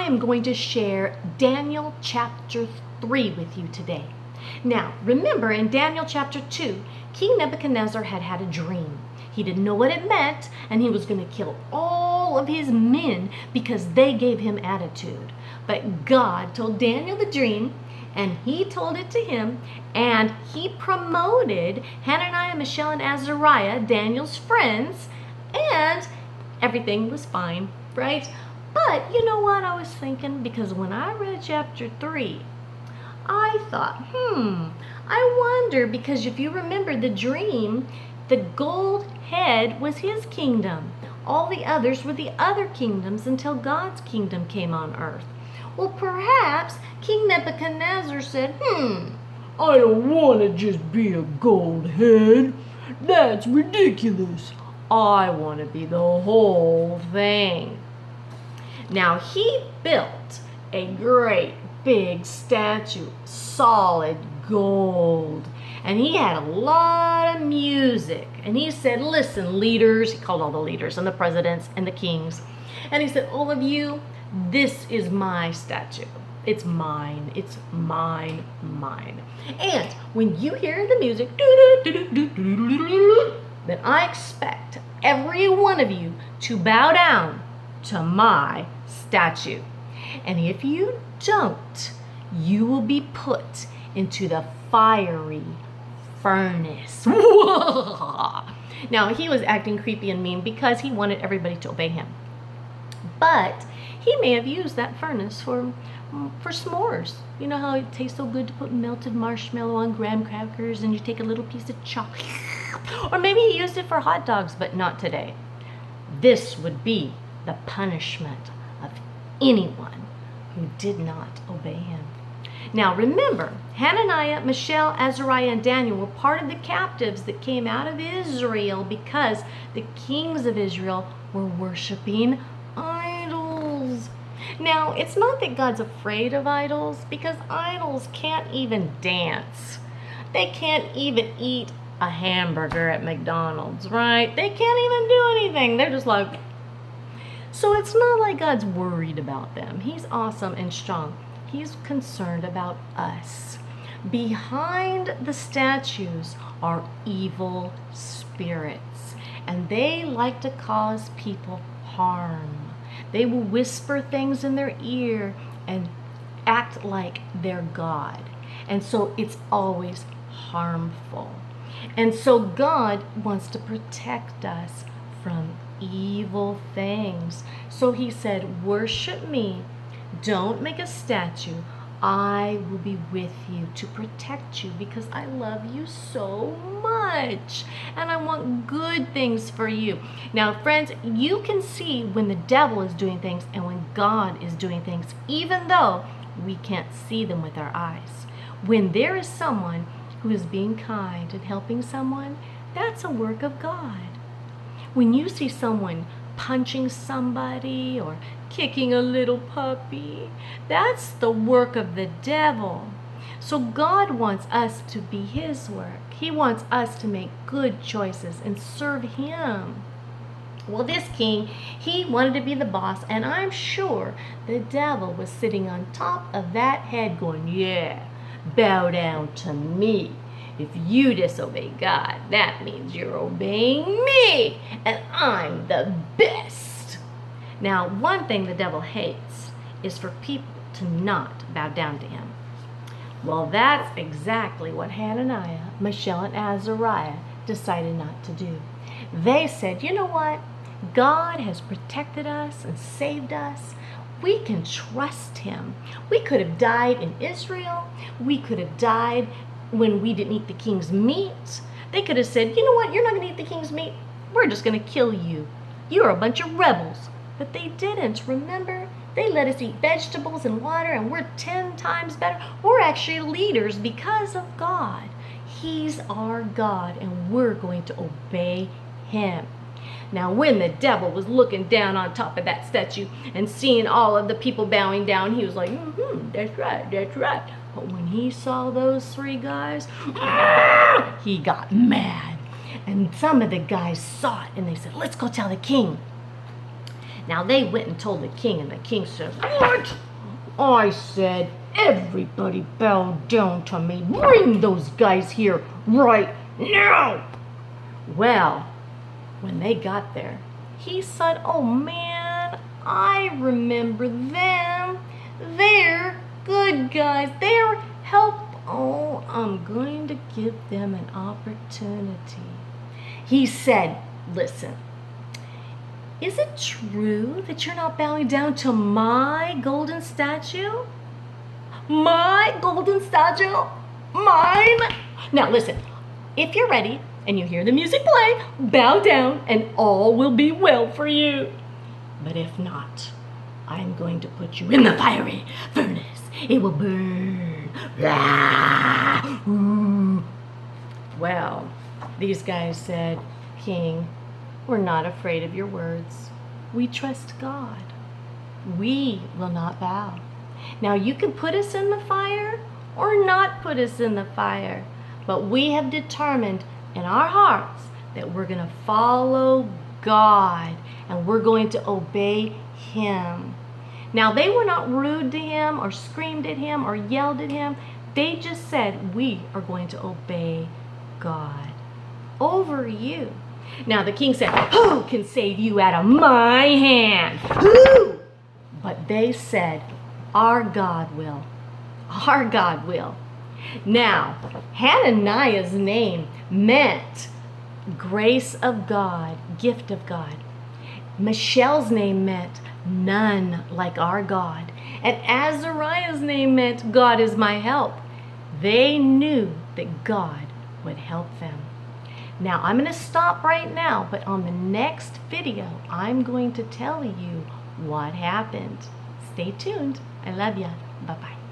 am going to share Daniel chapter 3 with you today. Now, remember in Daniel chapter 2, King Nebuchadnezzar had had a dream. He didn't know what it meant, and he was going to kill all of his men because they gave him attitude. But God told Daniel the dream, and he told it to him, and he promoted Hananiah, Mishael, and Azariah, Daniel's friends, and everything was fine, right? But you know what I was thinking? Because when I read chapter 3, I thought, I wonder, because if you remember the dream, the gold head was his kingdom. All the others were the other kingdoms until God's kingdom came on earth. Well, perhaps King Nebuchadnezzar said, I don't want to just be a gold head. That's ridiculous. I want to be the whole thing. Now, he built a great big statue, solid gold. And he had a lot of music. And he said, listen, leaders, he called all the leaders and the presidents and the kings. And he said, all of you, this is my statue. It's mine. It's mine. And when you hear the music, then I expect every one of you to bow down to my statue. And if you don't, you will be put into the fiery furnace. Now, he was acting creepy and mean because he wanted everybody to obey him. But he may have used that furnace for s'mores. You know how it tastes so good to put melted marshmallow on graham crackers and you take a little piece of chocolate? Or maybe he used it for hot dogs, but not today. This would be the punishment of anyone who did not obey him. Now remember, Hananiah, Mishael, Azariah, and Daniel were part of the captives that came out of Israel because the kings of Israel were worshiping idols. Now, it's not that God's afraid of idols, because idols can't even dance. They can't even eat a hamburger at McDonald's, right? They can't even do anything. They're just like... So it's not like God's worried about them. He's awesome and strong. He's concerned about us. Behind the statues are evil spirits, and they like to cause people harm. They will whisper things in their ear and act like they're God. And so it's always harmful. And so God wants to protect us from evil things. So he said, worship me. Don't make a statue. I will be with you to protect you because I love you so much and I want good things for you. Now, friends, you can see when the devil is doing things and when God is doing things, even though we can't see them with our eyes. When there is someone who is being kind and helping someone, that's a work of God. When you see someone punching somebody or kicking a little puppy, that's the work of the devil. So God wants us to be his work. He wants us to make good choices and serve him. Well, this king, he wanted to be the boss, and I'm sure the devil was sitting on top of that head going, yeah, bow down to me. If you disobey God, that means you're obeying me, and I'm the best. Now, one thing the devil hates is for people to not bow down to him. Well, that's exactly what Hananiah, Mishael, and Azariah decided not to do. They said, you know what? God has protected us and saved us. We can trust him. We could have died in Israel. We could have died when we didn't eat the king's meat. They could have said, you know what? You're not going to eat the king's meat. We're just going to kill you. You're a bunch of rebels. But they didn't. Remember? They let us eat vegetables and water, and we're 10 times better. We're actually leaders because of God. He's our God, and we're going to obey him. Now, when the devil was looking down on top of that statue and seeing all of the people bowing down, he was like, that's right, that's right. But when he saw those 3 guys, he got mad. And some of the guys saw it, and they said, let's go tell the king. Now they went and told the king, and the king said, "What? I said everybody bow down to me. Bring those guys here right now." Well, when they got there, he said, "Oh man, I remember them. They're good guys. They're help. Oh, I'm going to give them an opportunity." He said, "Listen, is it true that you're not bowing down to my golden statue? My golden statue? Mine?" Now listen, if you're ready and you hear the music play, bow down and all will be well for you. But if not, I'm going to put you in the fiery furnace. It will burn. Well, these guys said, "King, we're not afraid of your words. We trust God. We will not bow. Now you can put us in the fire or not put us in the fire, but we have determined in our hearts that we're going to follow God and we're going to obey Him." Now they were not rude to him or screamed at him or yelled at him. They just said, "We are going to obey God over you." Now the king said, "Who can save you out of my hand? Who?" But they said, "Our God will. Our God will." Now, Hananiah's name meant grace of God, gift of God. Michelle's name meant none like our God. And Azariah's name meant God is my help. They knew that God would help them. Now, I'm going to stop right now, but on the next video, I'm going to tell you what happened. Stay tuned. I love ya. Bye-bye.